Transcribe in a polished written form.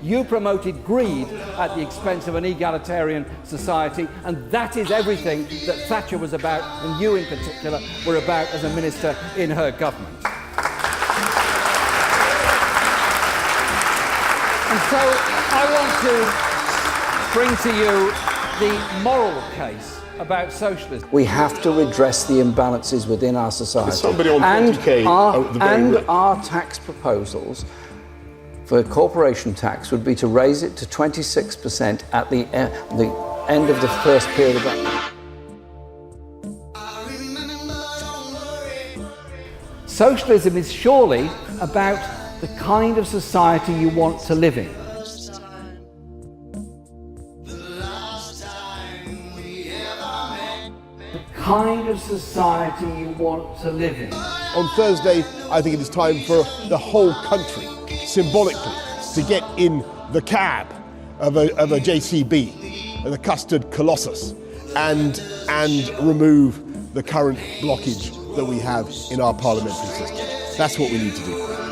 You promoted greed at the expense of an egalitarian society, and that is everything that Thatcher was about, and you in particular were about as a minister in her government. And so I want to bring to you the moral case about socialism. We have to redress the imbalances within our society. Somebody on 20K at the very rich. Our tax proposals for corporation tax would be to raise it to 26% at the end of the first period of that. Socialism is surely about the kind of society you want to live in. The kind of society you want to live in. On Thursday, I think it is time for the whole country, symbolically, to get in the cab of a JCB, the custard colossus, and remove the current blockage that we have in our parliamentary system. That's what we need to do.